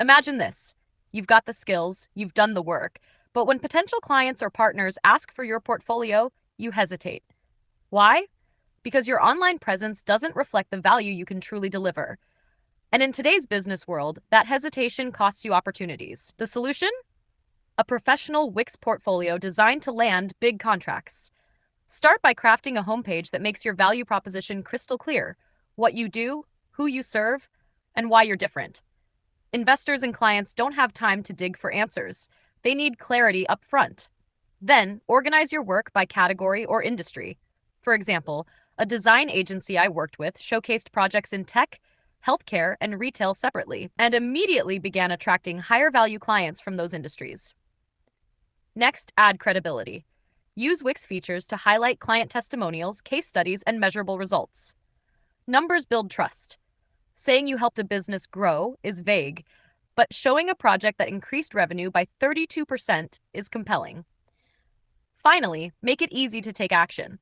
Imagine this. You've got the skills, you've done the work, but when potential clients or partners ask for your portfolio, you hesitate. Why? Because your online presence doesn't reflect the value you can truly deliver. And in today's business world, that hesitation costs you opportunities. The solution? A professional Wix portfolio designed to land big contracts. Start by crafting a homepage that makes your value proposition crystal clear: what you do, who you serve, and why you're different. Investors and clients don't have time to dig for answers. They need clarity up front. Then, organize your work by category or industry. For example, a design agency I worked with showcased projects in tech, healthcare, and retail separately, and immediately began attracting higher value clients from those industries. Next, add credibility. Use Wix features to highlight client testimonials, case studies, and measurable results. Numbers build trust. Saying you helped a business grow is vague, but showing a project that increased revenue by 32% is compelling. Finally, make it easy to take action.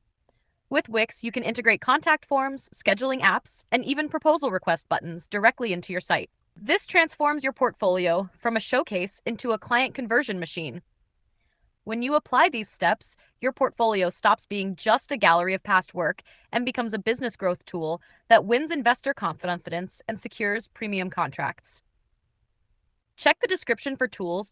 With Wix, you can integrate contact forms, scheduling apps, and even proposal request buttons directly into your site. This transforms your portfolio from a showcase into a client conversion machine. When you apply these steps, your portfolio stops being just a gallery of past work and becomes a business growth tool that wins investor confidence and secures premium contracts. Check the description for tools